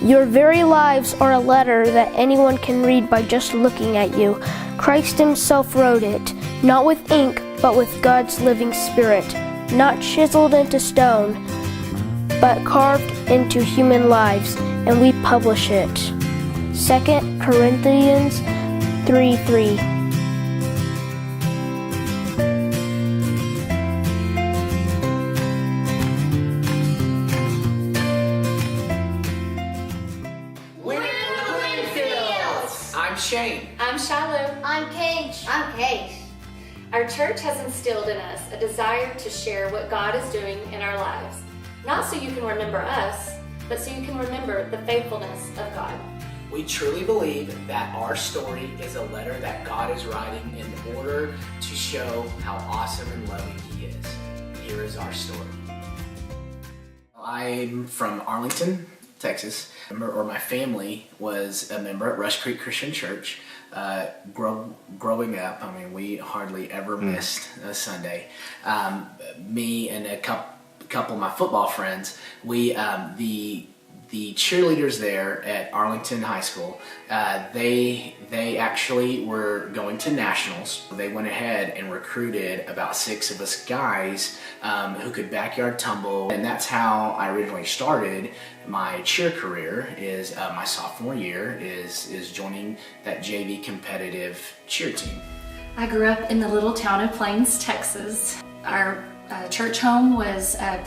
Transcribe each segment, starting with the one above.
Your very lives are a letter that anyone can read by just looking at you. Christ himself wrote it, not with ink, but with God's living Spirit, not chiseled into stone, but carved into human lives, and we publish it. 2 Corinthians 3:3. Winfields! I'm Shane. I'm Shiloh. I'm Cage. I'm Case. Our church has instilled in us a desire to share what God is doing in our lives. Not so you can remember us, but so you can remember the faithfulness of God. We truly believe that our story is a letter that God is writing in order to show how awesome and loving He is. Here is our story. I'm from Arlington, Texas. My family was a member at Rush Creek Christian Church. Growing up, I mean, we hardly ever missed a Sunday. Me and a couple of my football friends, we the cheerleaders there at Arlington High School, they actually were going to nationals. They went ahead and recruited about 6 of us guys who could backyard tumble, and that's how I originally started my cheer career. Is my sophomore year is joining that JV competitive cheer team. I grew up in the little town of Plains, Texas. Our church home was the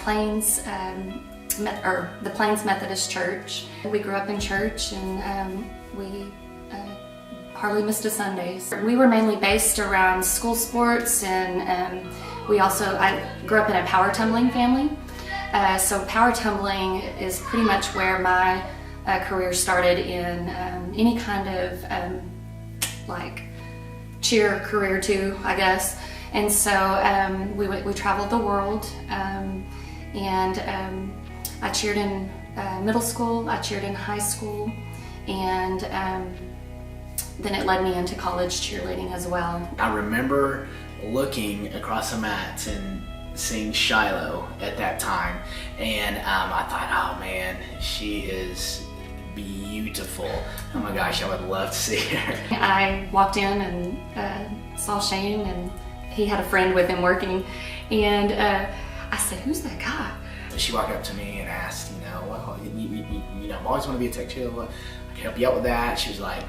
Plains Methodist Church. We grew up in church, and we hardly missed a Sundays. We were mainly based around school sports, and I grew up in a power tumbling family. So power tumbling is pretty much where my career started in any kind of like cheer career too, I guess. And so we traveled the world, and I cheered in middle school, I cheered in high school, and then it led me into college cheerleading as well. I remember looking across the mats and seeing Shiloh at that time, and I thought, oh man, she is beautiful. Oh my gosh, I would love to see her. I walked in and saw Shane, and he had a friend with him working, and I said, who's that guy? She walked up to me and asked, well, I've always wanted to be a tech cheerleader. I can help you out with that. She was like,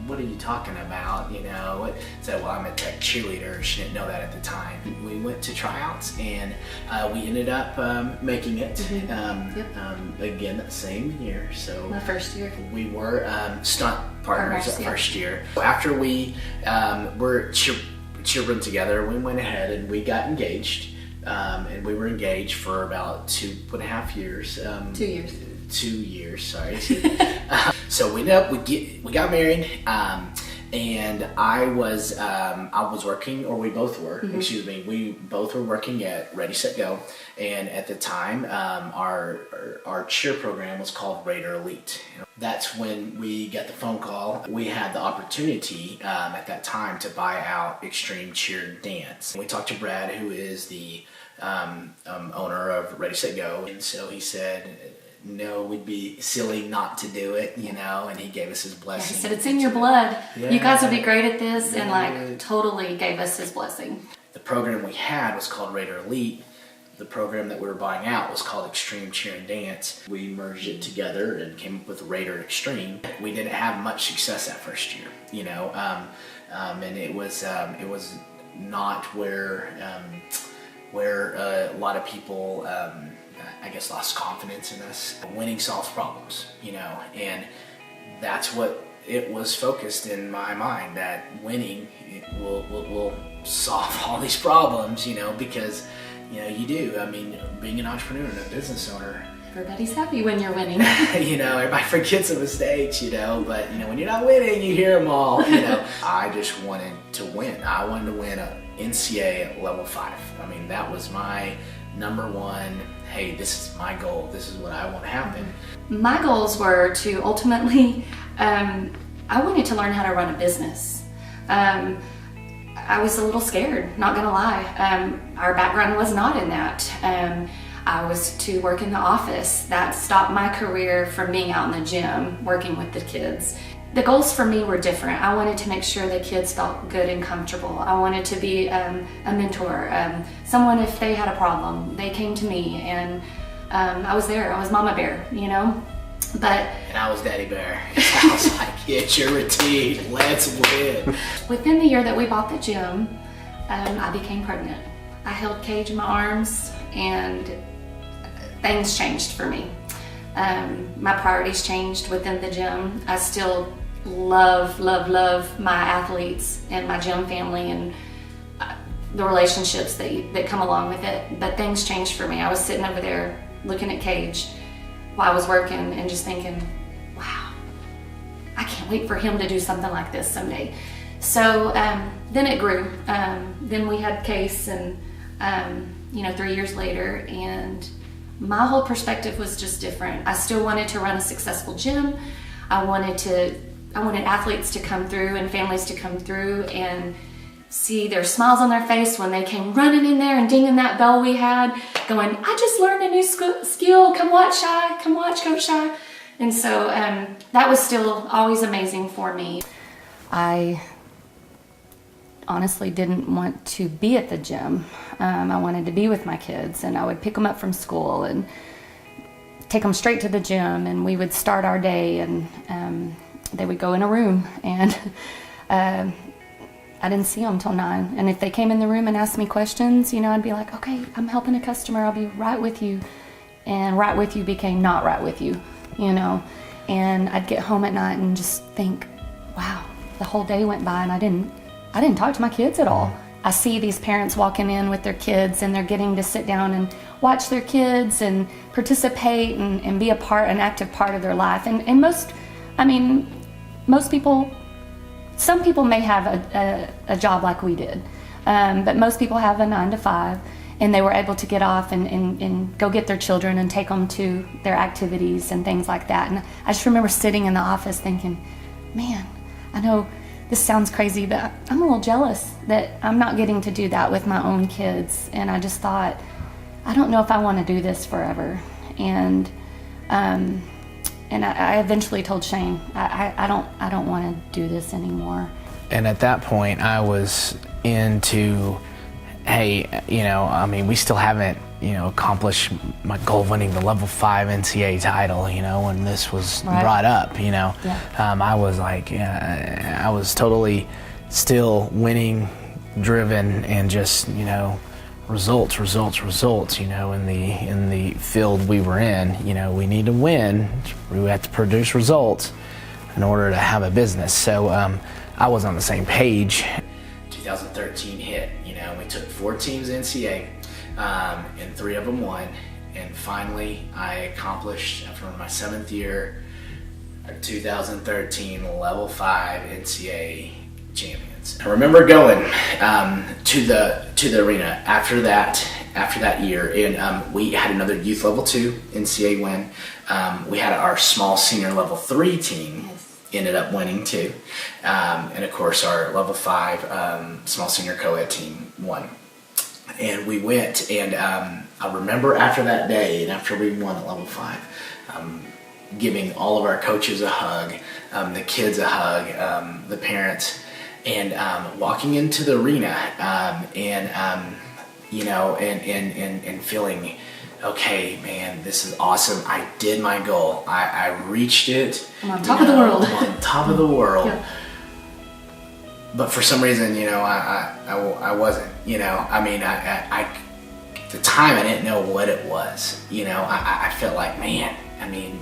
what are you talking about? I said, well, I'm a tech cheerleader. She didn't know that at the time. We went to tryouts, and we ended up making it. Again, that same year. So my first year. We were stunt partners that first year. After we were cheering together, we went ahead and we got engaged. And we were engaged for about 2.5 years. 2 years. 2 years, sorry. So we got married, and I was working, or we both were. Excuse me. We both were working at Ready, Set, Go, and at the time, our cheer program was called Raider Elite. That's when we got the phone call. We had the opportunity at that time to buy out Extreme Cheer Dance. We talked to Brad, who is the owner of Ready, Set, Go, and so he said, no, we'd be silly not to do it, and he gave us his blessing. He said, it's in your blood. Yeah. You guys would be great at this, and totally gave us his blessing. The program we had was called Raider Elite. The program that we were buying out was called Extreme Cheer and Dance. We merged it together and came up with Raider Extreme. We didn't have much success that first year, and it was not where a lot of people, I guess, lost confidence in us. Winning solves problems, and that's what it was focused in my mind, that winning will solve all these problems, because you do. I mean, being an entrepreneur and a business owner, everybody's happy when you're winning. Everybody forgets the mistakes, but when you're not winning, you hear them all. I just wanted to win. I wanted to win a NCAA level 5. I mean, that was my number one. Hey, this is my goal. This is what I want to happen. My goals were to ultimately, I wanted to learn how to run a business. I was a little scared, not gonna lie. Our background was not in that. I was to work in the office. That stopped my career from being out in the gym, working with the kids. The goals for me were different. I wanted to make sure the kids felt good and comfortable. I wanted to be a mentor, someone if they had a problem, they came to me, and I was there. I was Mama Bear, you know? And I was Daddy Bear. I was like, it's your routine, let's win. Within the year that we bought the gym, I became pregnant. I held Cage in my arms, and things changed for me. My priorities changed within the gym. I still love my athletes and my gym family and the relationships that come along with it, but things changed for me. I was sitting over there looking at Cage while I was working and just thinking, wow, I can't wait for him to do something like this someday. So then it grew. Then we had Case, and 3 years later, and my whole perspective was just different. I still wanted to run a successful gym. I wanted athletes to come through and families to come through and see their smiles on their face when they came running in there and dinging that bell we had, going, I just learned a new skill, come watch Shy, come watch Coach Shy. And so that was still always amazing for me. I honestly didn't want to be at the gym. I wanted to be with my kids, and I would pick them up from school and take them straight to the gym, and we would start our day, and they would go in a room, and I didn't see them till 9. And if they came in the room and asked me questions, I'd be like, okay, I'm helping a customer, I'll be right with you. And right with you became not right with you, and I'd get home at night and just think, wow, the whole day went by and I didn't talk to my kids at all. I see these parents walking in with their kids, and they're getting to sit down and watch their kids and participate and be an active part of their life. And most people, some people may have a job like we did, but most people have a 9 to 5, and they were able to get off and go get their children and take them to their activities and things like that. And I just remember sitting in the office thinking, man, I know this sounds crazy, but I'm a little jealous that I'm not getting to do that with my own kids. And I just thought, I don't know if I want to do this forever. And I eventually told Shane, I don't want to do this anymore. And at that point, I was into, hey, we still haven't, accomplished my goal of winning the level 5 NCAA title, when this was brought up, Yeah. I was like, I was totally still winning driven and just, results, in the field we were in. We need to win. We have to produce results in order to have a business. So I was on the same page. 2013 hit. We took 4 teams NCAA, and 3 of them won. And finally, I accomplished, after my 7th year, our 2013 level 5 NCAA champions. I remember going to the arena after that year, and we had another youth level 2 NCAA win. We had our small senior level 3 team ended up winning too, and of course our level 5 small senior co-ed team won. And we went, and I remember after that day and after we won at level 5, giving all of our coaches a hug, the kids a hug, the parents, and walking into the arena, and feeling, okay, man, this is awesome. I did my goal. I reached it. I'm on top of the world. I'm on top of the world. Yeah. But for some reason, I wasn't. At the time, I didn't know what it was. I felt like, man,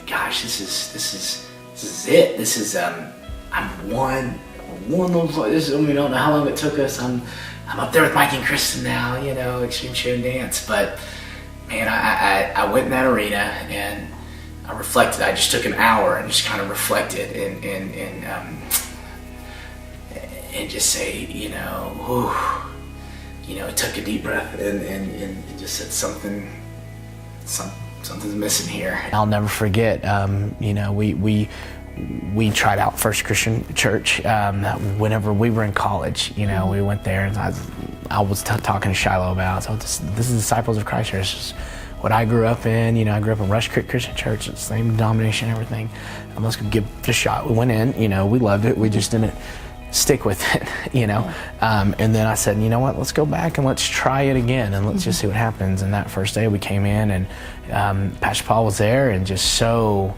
gosh, this is it. This is I'm one of those. We don't know how long it took us. I'm up there with Mike and Kristen now. Extreme Show and Dance. But man, I went in that arena and I reflected. I just took an hour and just kind of reflected and just say, I took a deep breath and just said something's missing here. I'll never forget. We tried out First Christian Church whenever we were in college. We went there, and I was talking to Shiloh about, so this is Disciples of Christ Church. what I grew up in. You know, I grew up in Rush Creek Christian Church, it's the same denomination, everything. Let's give it a shot. We went in, you know, we loved it. We just didn't stick with it, you know. And then I said, you know what, let's go back and let's try it again and let's just see what happens. And that first day we came in and Pastor Paul was there and just so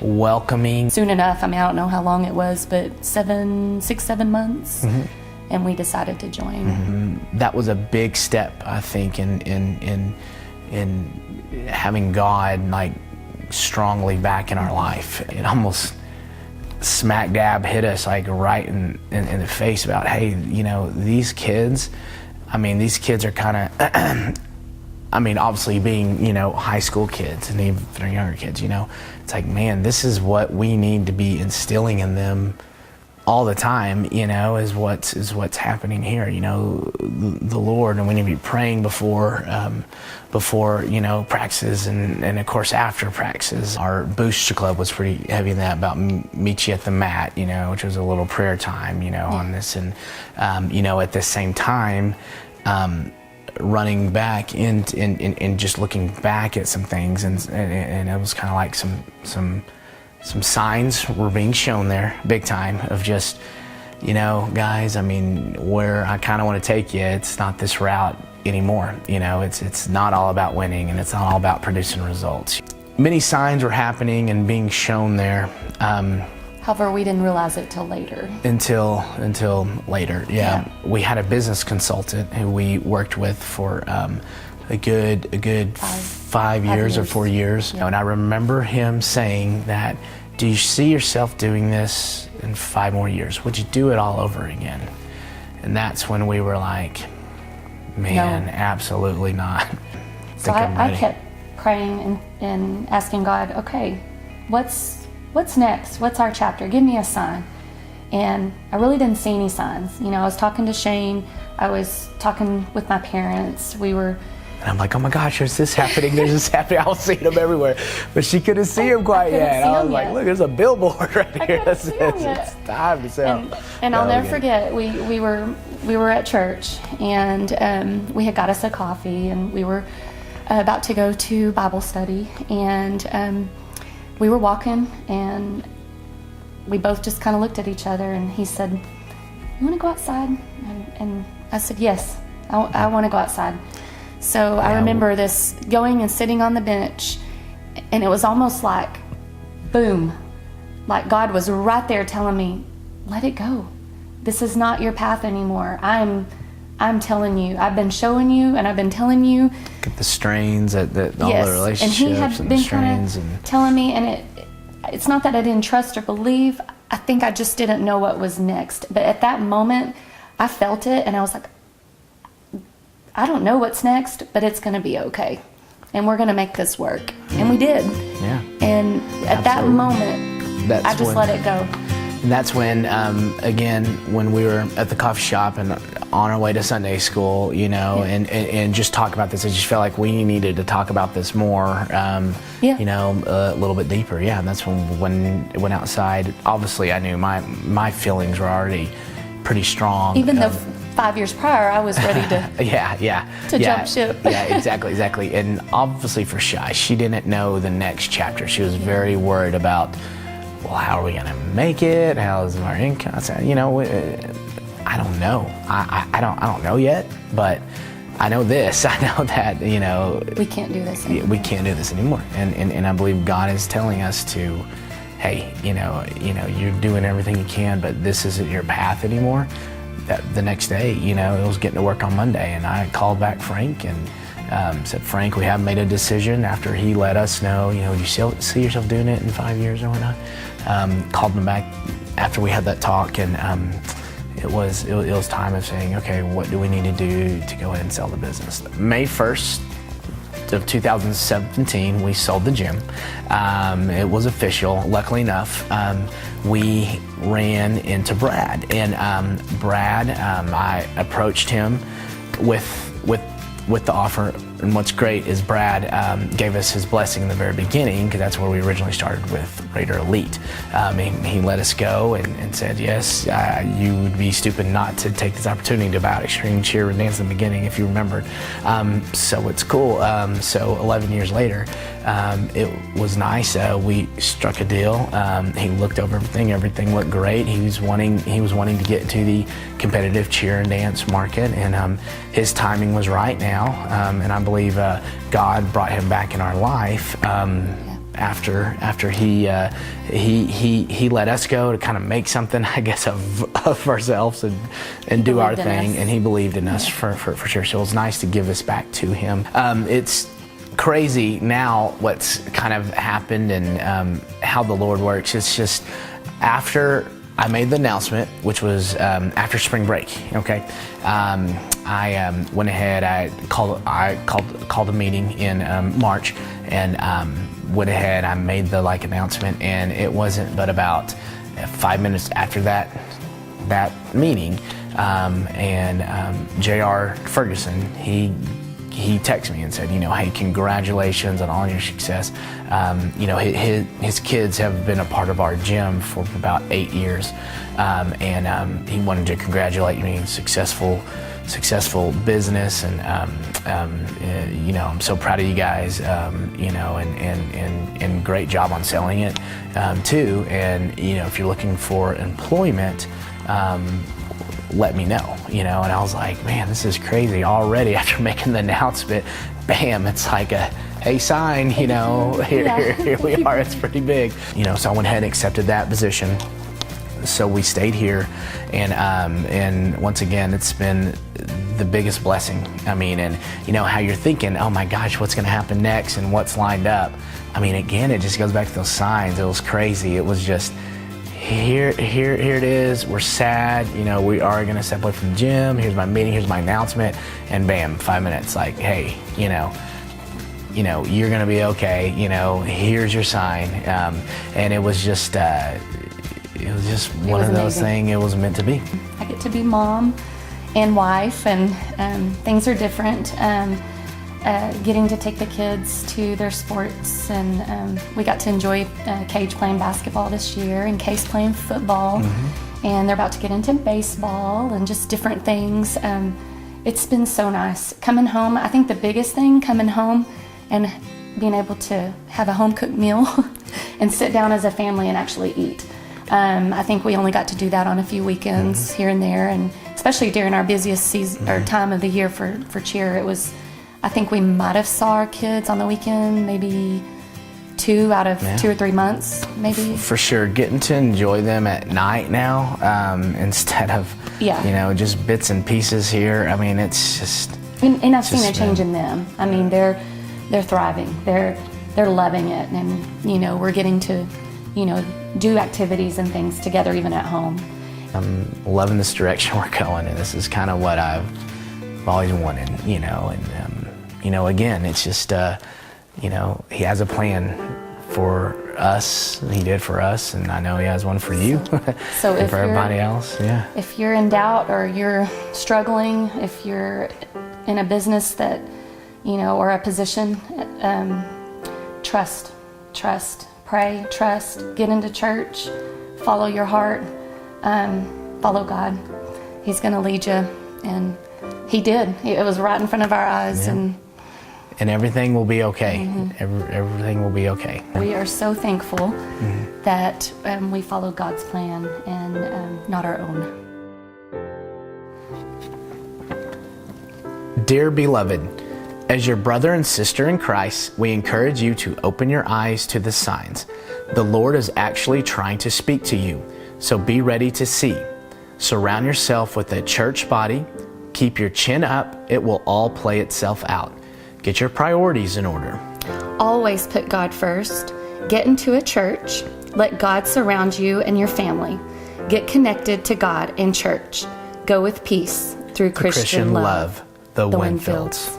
welcoming. Soon enough, I mean, I don't know how long it was, but 6, 7 months, and we decided to join. That was a big step, I think, in having God like strongly back in our life. It almost smack dab hit us like right in the face about, hey, you know, these kids are kind of I mean, obviously being, you know, high school kids and even if they're younger kids, you know, it's like, man, this is what we need to be instilling in them all the time, you know, is what's happening here, you know, the Lord, and we need to be praying before, you know, practices and of course after practices. Our booster club was pretty heavy in that, about meet you at the mat, you know, which was a little prayer time, you know, on this, and you know, at the same time, running back and just looking back at some things, and it was kind of like some signs were being shown there big time of just, you know, guys, I mean, where I kind of want to take you, it's not this route anymore. You know, it's not all about winning, and it's not all about producing results. Many signs were happening and being shown there. However, we didn't realize it till later. Until later, yeah. We had a business consultant who we worked with for a good 5 years or 4 years. Yeah. And I remember him saying that, do you see yourself doing this in 5 more years? Would you do it all over again? And that's when we were like, man, no. Absolutely not. So I kept praying and asking God, okay, what's next? What's our chapter? Give me a sign. And I really didn't see any signs. You know, I was talking to Shane. I was talking with my parents. And I'm like, oh my gosh, there's this happening, there's this happening. I was seeing him everywhere. But she couldn't see him quite yet. I was like, look, there's a billboard right here that says it's time to sell. And I'll never forget, we were at church, and we had got us a coffee, and we were about to go to Bible study, and we were walking, and we both just kind of looked at each other, and he said, you want to go outside? And I said, yes, I want to go outside. So I remember this going and sitting on the bench, and it was almost like, boom, like God was right there telling me, let it go. This is not your path anymore. I'm telling you, I've been showing you, and I've been telling you. Get the strains, all the relationships, and he had been kind of telling me, and it's not that I didn't trust or believe. I think I just didn't know what was next. But at that moment, I felt it, and I was like, I don't know what's next, but it's going to be okay. And we're going to make this work. And we did. Yeah. And at that moment, I just let it go. And that's when, again, when we were at the coffee shop and on our way to Sunday school, you know, and just talk about this, I just felt like we needed to talk about this more, you know, a little bit deeper. Yeah, and that's when it went outside. Obviously, I knew my feelings were already pretty strong. Even though 5 years prior, I was ready to jump ship. Yeah, exactly. And obviously for Shy, she didn't know the next chapter. She was very worried about, well, how are we going to make it? How's our income? You know, I don't know. I don't know yet, but I know this. I know that, you know, we can't do this anymore. We can't do this anymore. And I believe God is telling us to, hey, you know, you're doing everything you can, but this isn't your path anymore. The next day, you know, it was getting to work on Monday, and I called back Frank and said, Frank, we haven't made a decision, after he let us know, you know, do you see yourself doing it in 5 years or whatnot? Called him back after we had that talk, and it was time of saying, okay, what do we need to do to go ahead and sell the business? May 1st of 2017, we sold the gym. It was official. Luckily enough, we ran into Brad, and Brad, I approached him with with the offer. And what's great is Brad gave us his blessing in the very beginning, because that's where we originally started with Raider Elite. He let us go and said, yes, you would be stupid not to take this opportunity about extreme cheer and dance in the beginning, if you remembered. So it's cool. So 11 years later, it was nice. We struck a deal. He looked over everything looked great. He was wanting to get into the competitive cheer and dance market, and his timing was right now, and I believe God brought him back in our life after he let us go to kind of make something, I guess, of ourselves and do our thing, and he believed in us for sure. So it was nice to give this back to him. It's crazy now what's kind of happened and how the Lord works. It's just after I made the announcement, which was after spring break. Okay, I went ahead. I called a meeting in March, and went ahead. I made the announcement, and it wasn't but about 5 minutes after that meeting, and J.R. Ferguson, he texted me and said, hey, congratulations on all your success. His kids have been a part of our gym for about 8 years, and he wanted to congratulate me on successful business, and I'm so proud of you guys, and great job on selling it too. And if you're looking for employment, let me know, and I was like, man, this is crazy already. After making the announcement, bam, it's like a, hey, sign, here we are. It's pretty big, so I went ahead and accepted that position. So we stayed here, and once again, it's been the biggest blessing. And how you're thinking, oh my gosh, what's going to happen next and what's lined up. Again, it just goes back to those signs. It was crazy. It was just, here it is. We're sad. We are going to step away from the gym. Here's my meeting. Here's my announcement. And bam, 5 minutes. Like, hey, you're going to be okay. Here's your sign. And it was just one of those things. It was meant to be. I get to be mom and wife, and things are different. Getting to take the kids to their sports, and we got to enjoy Cage playing basketball this year, and Case playing football, and they're about to get into baseball and just different things. It's been so nice coming home. I think the biggest thing, coming home and being able to have a home-cooked meal and sit down as a family and actually eat. I think we only got to do that on a few weekends here and there, and especially during our busiest season or time of the year for cheer. It was, I think we might have saw our kids on the weekend maybe 2 out of 2 or 3 months, maybe. For sure, getting to enjoy them at night now, instead of just bits and pieces here. It's just, and I've seen a change in them. They're thriving. They're loving it, and we're getting to do activities and things together even at home. I'm loving this direction we're going, and this is kind of what I've always wanted, and again, it's just he has a plan for us. He did for us, and I know he has one for you. So and for everybody else. If you're in doubt, or you're struggling, if you're in a business that or a position, trust, pray, trust, get into church, follow your heart, follow God. He's going to lead you, and he did. It was right in front of our eyes, and everything will be okay. Everything will be okay. We are so thankful that we follow God's plan and not our own. Dear beloved, as your brother and sister in Christ, we encourage you to open your eyes to the signs. The Lord is actually trying to speak to you, so be ready to see. Surround yourself with a church body. Keep your chin up. It will all play itself out. Get your priorities in order. Always put God first. Get into a church. Let God surround you and your family. Get connected to God in church. Go with peace through Christian love. The Winfields.